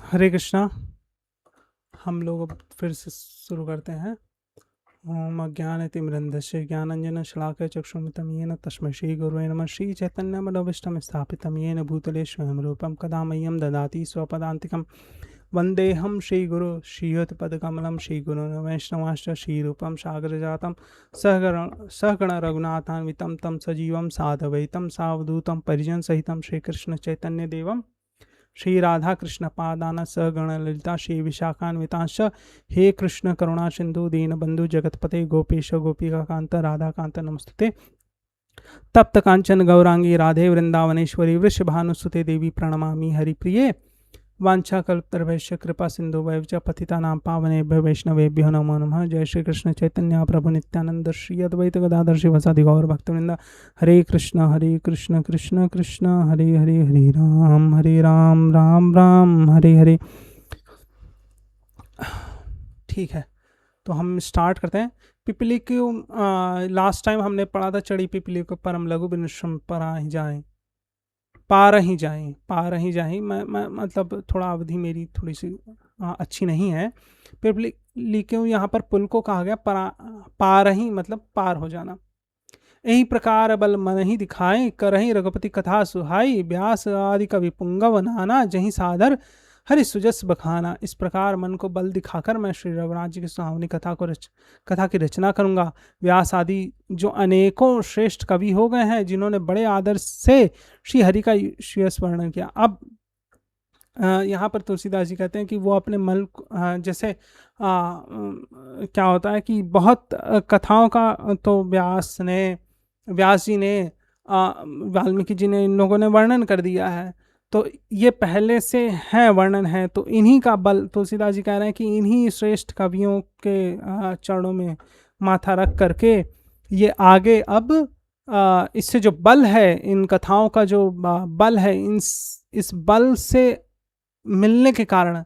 हरे कृष्णा। हम लोग अब फिर से शुरू करते हैं। ओम अज्ञानतिमिरन्धस्य ज्ञानाञ्जनशलाकया चक्षुरुन्मिलितं येन तस्मै श्रीगुरवे नमः। श्रीचैतन्यमनोभीष्टं स्थापितं येन भूतले स्वयं रूपं कदा मह्यं ददाति स्वपदान्तिकं। वन्देऽहं श्रीगुरो श्रीयुतपदकमलं श्रीगुरून् वैष्णवांश्च श्रीरूपं सागरजातं सहगण रघुनाथान्वितं तं सजीवं साद्वैतं सावधूतं परिजनसहितं श्रीकृष्णचैतन्यदेवं श्री राधा कृष्ण पादान सगण ललिता श्री विशाखान्वितांश। हे कृष्ण करुणा सिंधु दीनबंधु जगतपते गोपेश गोपिका कांत राधा कांत नमस्तुते। तप्त कांचन गौरांगी राधे वृंदावनेश्वरी वृषभानुसुते देवी प्रणमामि हरिप्रिये। वाछाकल्पतरुभ्यश्च कृपा सिंधु वैवच पतितानां पावनेभ्यो वैष्णवेभ्यो नमो नमः। जय श्री कृष्ण चैतन्य प्रभु नित्यानंद श्री अद्वैत गदाधर शिवसादि गौर भक्तवृंद। हरे कृष्ण कृष्ण कृष्ण हरे हरे, हरे राम राम राम हरे हरे। ठीक है, तो हम स्टार्ट करते हैं। पिपली क्यों लास्ट टाइम हमने पढ़ा था, चढ़ी पिपली के ऊपर हम लघु विनश्रम पार ही जाएं। मैं मतलब थोड़ा अवधि मेरी थोड़ी सी अच्छी नहीं है। पिपली क्यों यहाँ पर पुल को कहा गया पार ही, मतलब पार हो जाना। यही प्रकार बल मन ही दिखाए करही रघुपति कथा सुहाई। व्यास आदि कवि पुंगव नाना जही सादर हरि सुजस बखाना। इस प्रकार मन को बल दिखाकर मैं श्री रघुनाथ जी की सुहावनी कथा की रचना करूंगा। व्यास आदि जो अनेकों श्रेष्ठ कवि हो गए हैं, जिन्होंने बड़े आदर से श्री हरि का श्रेयस वर्णन किया। अब यहाँ पर तुलसीदास जी कहते हैं कि वो अपने मन जैसे क्या होता है कि बहुत कथाओं का तो व्यास जी ने वाल्मीकि जी ने, इन लोगों ने वर्णन कर दिया है, तो ये पहले से है वर्णन है। तो इन्हीं का बल, तुलसीदास जी कह रहे हैं कि इन्हीं श्रेष्ठ कवियों के चरणों में माथा रख करके ये आगे अब इससे जो बल है, इन कथाओं का जो बल है, इस बल से मिलने के कारण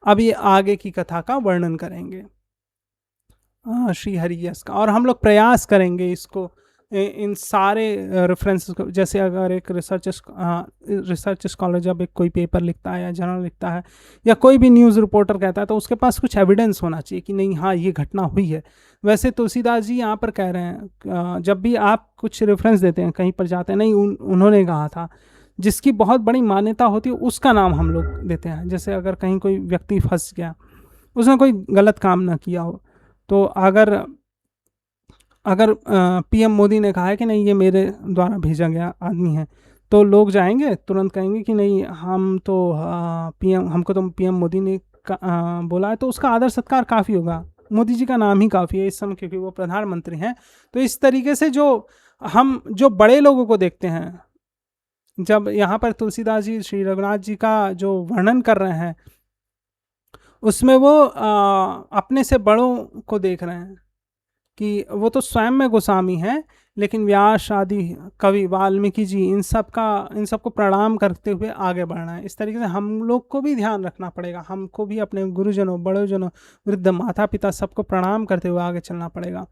अब ये आगे की कथा का वर्णन करेंगे श्री हरि यश का। और हम लोग प्रयास करेंगे इसको, इन सारे रेफरेंसेस को, जैसे अगर एक रिसर्च स्कॉलर जब एक कोई पेपर लिखता है या जर्नल लिखता है या कोई भी न्यूज़ रिपोर्टर कहता है, तो उसके पास कुछ एविडेंस होना चाहिए कि नहीं, हाँ ये घटना हुई है। वैसे तुलसीदास जी यहाँ पर कह रहे हैं, जब भी आप कुछ रेफरेंस देते हैं, कहीं पर जाते हैं, नहीं उन्होंने कहा था, जिसकी बहुत बड़ी मान्यता होती है उसका नाम हम लोग देते हैं। जैसे अगर कहीं कोई व्यक्ति फंस गया, उसने कोई गलत काम ना किया हो, तो अगर पीएम मोदी ने कहा है कि नहीं ये मेरे द्वारा भेजा गया आदमी है, तो लोग जाएंगे तुरंत कहेंगे कि नहीं, हम तो हमको तो पीएम मोदी ने बोला है, तो उसका आदर सत्कार काफ़ी होगा। मोदी जी का नाम ही काफ़ी है इस समय, क्योंकि वो प्रधानमंत्री हैं। तो इस तरीके से हम जो बड़े लोगों को देखते हैं, जब यहाँ पर तुलसीदास जी श्री रघुनाथ जी का जो वर्णन कर रहे हैं, उसमें वो अपने से बड़ों को देख रहे हैं कि वो तो स्वयं में गोस्वामी हैं, लेकिन व्यास आदि कवि, वाल्मीकि जी, इन सबको प्रणाम करते हुए आगे बढ़ना है। इस तरीके से हम लोग को भी ध्यान रखना पड़ेगा, हमको भी अपने गुरुजनों, बड़ोजनों, वृद्ध माता पिता, सबको प्रणाम करते हुए आगे चलना पड़ेगा।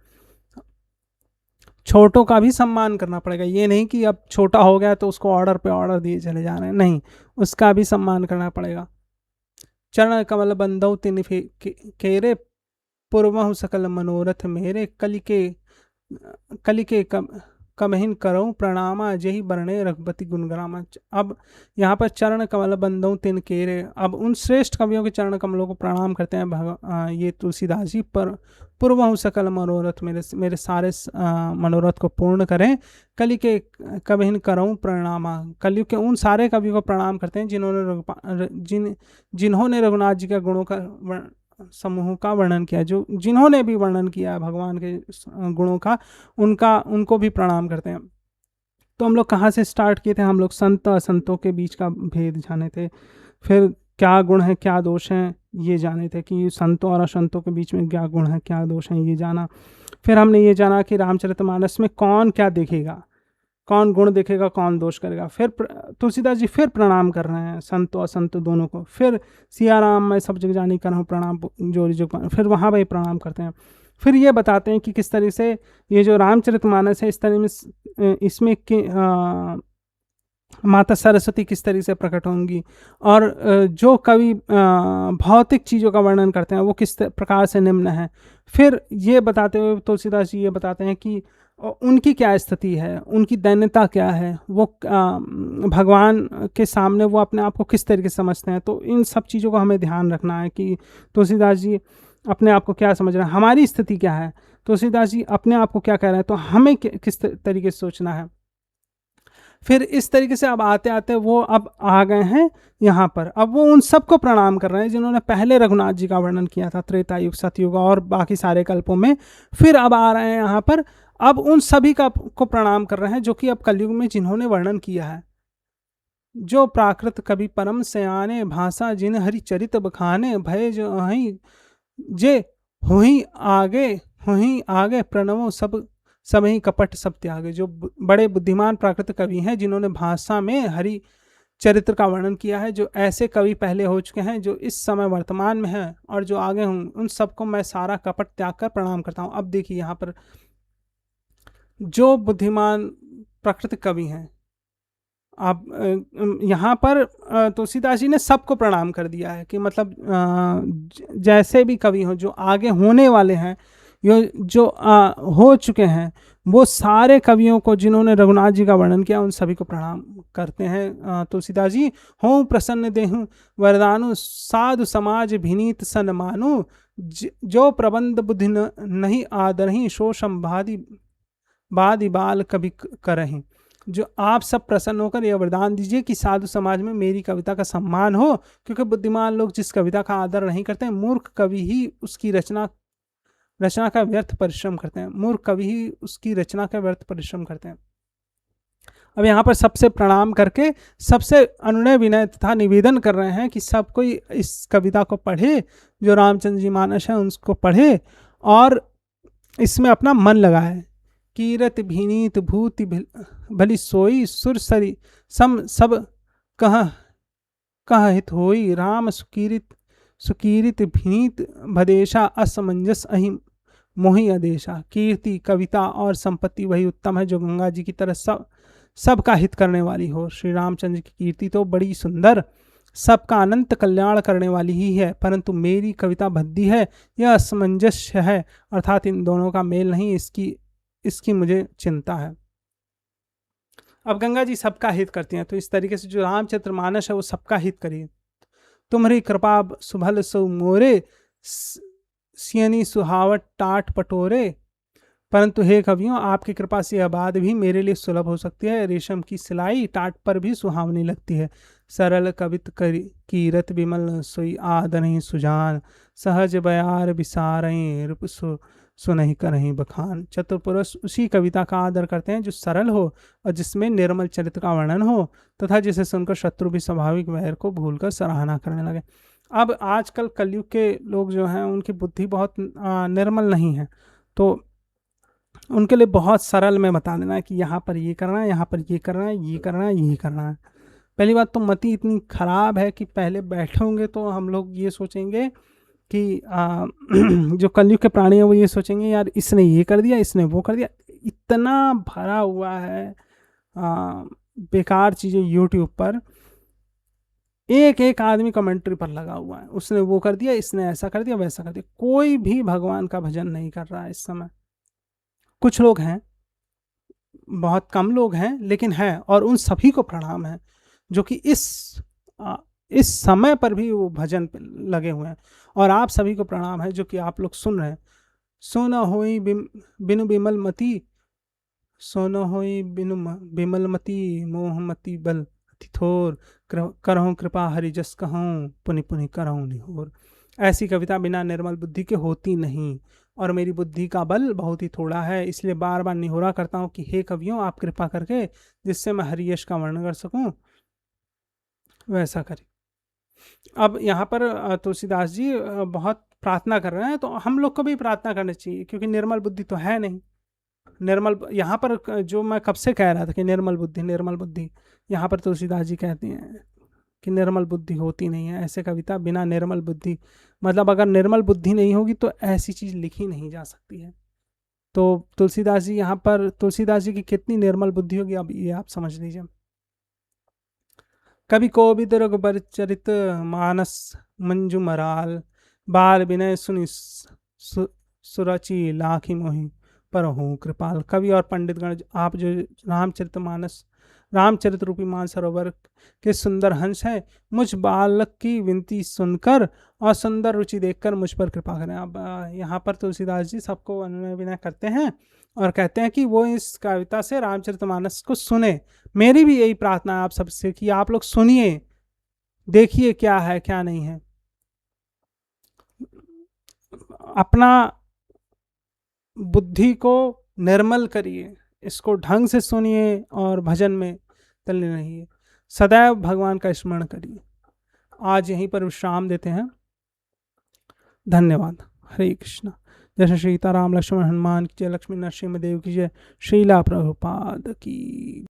छोटों का भी सम्मान करना पड़ेगा। ये नहीं कि अब छोटा हो गया तो उसको ऑर्डर पे ऑर्डर दिए चले जा रहे हैं, नहीं, उसका भी सम्मान करना पड़ेगा। चरण कमल बंदौ तिन केरे पूर्वहु सकल मनोरथ मेरे कलिके कमहिन करऊँ प्रणामा जही बरणे रघुपति गुणग्रामा। अब यहाँ पर चरण कमल बंदौ तिन केरे, अब उन श्रेष्ठ कवियों के चरण कमलों को प्रणाम करते हैं ये तुलसीदास जी। पर पूर्वहु सकल मनोरथ, मेरे सारे मनोरथ को पूर्ण करें। कलिके कमहिन करऊँ प्रणामा, कलयुग के उन सारे कवियों को प्रणाम करते हैं जिन्होंने रघुनाथ जी के गुणों का समूह का वर्णन किया, जिन्होंने भी वर्णन किया भगवान के गुणों का, उनको भी प्रणाम करते हैं। तो हम लोग कहाँ से स्टार्ट किए थे? हम लोग संत असंतों के बीच का भेद जाने थे, फिर क्या गुण है क्या दोष हैं ये जाने थे, कि संतों और असंतों के बीच में क्या गुण है क्या दोष है ये जाना। फिर हमने ये जाना कि रामचरितमानस में कौन क्या देखेगा, कौन गुण देखेगा कौन दोष करेगा। फिर तुलसीदास जी फिर प्रणाम कर रहे हैं संत और असंत दोनों को। फिर सिया राम मैं सब जग जानी कर हूँ प्रणाम जोरी जो, फिर वहाँ भाई प्रणाम करते हैं। फिर ये बताते हैं कि किस तरह से ये जो रामचरितमानस है, इस तरह में इसमें माता सरस्वती किस तरीके से प्रकट होंगी, और जो कवि भौतिक चीज़ों का वर्णन करते हैं वो किस प्रकार से निम्न है। फिर ये बताते हुए तुलसीदास जी ये बताते हैं कि उनकी क्या स्थिति है, उनकी दैन्यता क्या है, वो भगवान के सामने वो अपने आप को किस तरीके से समझते हैं। तो इन सब चीज़ों को हमें ध्यान रखना है कि तुलसीदास जी अपने आप को क्या समझ रहे हैं, हमारी स्थिति क्या है, तुलसीदास जी अपने आप को क्या कह रहे हैं, तो हमें किस तरीके से सोचना है। फिर इस तरीके से अब आते आते वो अब आ गए हैं यहाँ पर। अब वो उन सबको प्रणाम कर रहे हैं जिन्होंने पहले रघुनाथ जी का वर्णन किया था त्रेता युग, सतयुग और बाकी सारे कल्पों में। फिर अब आ रहे हैं यहाँ पर, अब उन सभी का को प्रणाम कर रहे हैं जो कि अब कलयुग में जिन्होंने वर्णन किया है। जो प्राकृत कवि परम सयाने, भाषा जिन हरि चरित बखाने, भय जो अहि जे हुई आगे प्रणवो सब सब ही कपट सब त्यागे। जो बड़े बुद्धिमान प्राकृत कवि हैं जिन्होंने भाषा में हरि चरित्र का वर्णन किया है, जो ऐसे कवि पहले हो चुके हैं, जो इस समय वर्तमान में हैं और जो आगे हों, उन सबको मैं सारा कपट त्याग कर प्रणाम करता हूँ। अब देखिए यहाँ पर जो बुद्धिमान प्राकृत कवि हैं, आप यहाँ पर तुलसीदास जी ने सबको प्रणाम कर दिया है कि मतलब जैसे भी कवि हों, जो आगे होने वाले हैं, जो हो चुके हैं, वो सारे कवियों को जिन्होंने रघुनाथ जी का वर्णन किया उन सभी को प्रणाम करते हैं तुलसीदास जी। हों प्रसन्न देहु वरदानु, साधु समाज भिनीत सन मानु, जो प्रबंध बुद्धि नहीं आदरही, शोषम बादी बाल कभी करही। जो आप सब प्रसन्न होकर यह वरदान दीजिए कि साधु समाज में मेरी कविता का सम्मान हो, क्योंकि बुद्धिमान लोग जिस कविता का आदर नहीं करते हैं, मूर्ख कवि ही उसकी रचना का व्यर्थ परिश्रम करते हैं, मूर्ख कवि ही उसकी रचना का व्यर्थ परिश्रम करते हैं। अब यहाँ पर सबसे प्रणाम करके सबसे अनुनय विनय तथा निवेदन कर रहे हैं कि सब कोई इस कविता को पढ़े, जो रामचंद्र जी मानस है उसको पढ़े और इसमें अपना मन लगाए। कीरत भीनीत भूति भली सोई, सुर सरी सम सब कह हित होई, राम सुकीरित भीनीत भदेशा, असमंजस अहि मोहि आदेशा। कीर्ति कविता और संपत्ति वही उत्तम है जो गंगा जी की तरह सबका हित करने वाली हो। श्री रामचंद्र की कीर्ति तो बड़ी सुंदर, सबका अनंत कल्याण करने वाली ही है, परंतु मेरी कविता भद्दी है, यह असमंजस्य है, अर्थात इन दोनों का मेल नहीं, इसकी मुझे चिंता है। अब गंगा जी सबका हित करती हैं, तो इस तरीके से जो रामचरित्र मानस है वो सबका हित करिए। तुम्हारी कृपा सुभल सो मोरे, सियनी सुहावट टाट पटोरे, परंतु हे कवियों आपकी कृपा से यह बात भी मेरे लिए सुलभ हो सकती है। रेशम की सिलाई टाट पर भी सुहावनी लगती है। सरल कवित कीरत विमल सोई आदरही सुजान, सहज बयार विसारही रूप सुनहि करही बखान। चतुर्पुरुष उसी कविता का आदर करते हैं जो सरल हो और जिसमें निर्मल चरित्र का वर्णन हो, तथा जिसे सुनकर शत्रु भी स्वाभाविक वैर को भूलकर सराहना करने लगे। अब आजकल कलयुग के लोग जो हैं उनकी बुद्धि बहुत निर्मल नहीं है, तो उनके लिए बहुत सरल में बता देना है कि यहाँ पर ये करना है, यहाँ पर ये करना है, ये करना है, ये करना है। पहली बात तो मति इतनी खराब है कि पहले बैठे होंगे तो हम लोग ये सोचेंगे कि जो कलयुग के प्राणी हैं वो ये सोचेंगे यार इसने ये कर दिया, इसने वो कर दिया। इतना भरा हुआ है बेकार चीज़ें यूट्यूब पर, एक एक आदमी कमेंट्री पर लगा हुआ है, उसने वो कर दिया, इसने ऐसा कर दिया, वैसा कर दिया। कोई भी भगवान का भजन नहीं कर रहा है इस समय। कुछ लोग हैं, बहुत कम लोग हैं लेकिन हैं, और उन सभी को प्रणाम है जो कि इस समय पर भी वो भजन पे लगे हुए हैं। और आप सभी को प्रणाम है जो कि आप लोग सुन रहे हैं। सोना होई बिनु बिमल मती, सोना होई बिनु बिमल मती, मोहमती बल अति थोर, करहूँ कृपा हरि जस कहूँ, पुनि पुनि करहूँ निहोर। ऐसी कविता बिना निर्मल बुद्धि के होती नहीं, और मेरी बुद्धि का बल बहुत ही थोड़ा है, इसलिए बार बार निहोरा करता हूँ कि हे कवियों आप कृपा करके जिससे मैं हरियश का वर्णन कर सकूं वैसा करें। अब यहाँ पर तुलसीदास जी बहुत प्रार्थना कर रहे हैं, तो हम लोग को भी प्रार्थना करनी चाहिए, क्योंकि निर्मल बुद्धि तो है नहीं। निर्मल यहाँ पर जो मैं कब से कह रहा था कि निर्मल बुद्धि, यहाँ पर तुलसीदास जी कहते हैं कि निर्मल बुद्धि होती नहीं है। ऐसे कविता बिना निर्मल बुद्धि, मतलब अगर निर्मल बुद्धि नहीं होगी तो ऐसी चीज़ लिखी नहीं जा सकती है। तो तुलसीदास जी यहाँ पर, तुलसीदास जी की कितनी निर्मल बुद्धि होगी अब ये आप समझ लीजिए। कवि कोविद रघुबर चरित मानस मंजू मराल, बाल विनय सुनि सुरचि लाखी मोहि, पर हूँ कृपाल। कवि और पंडित गण, आप जो रामचरितमानस, रामचरित रूपी मानसरोवर के सुंदर हंस हैं, मुझ बालक की विनती सुनकर और सुंदर रुचि देखकर मुझ पर कृपा करें। अब यहाँ पर तुलसीदास जी सबको अनुनय विनय करते हैं और कहते हैं कि वो इस कविता से रामचरितमानस को सुने। मेरी भी यही प्रार्थना है आप सबसे कि आप लोग सुनिए, देखिए क्या है क्या नहीं है, अपना बुद्धि को निर्मल करिए, इसको ढंग से सुनिए और भजन में तल्लीन रहिए, सदैव भगवान का स्मरण करिए। आज यहीं पर विश्राम देते हैं। धन्यवाद। हरे कृष्णा। जय श्री सीताराम लक्ष्मण हनुमान की जय, लक्ष्मी नरसिंह देव की जय, श्रीला प्रभुपाद की।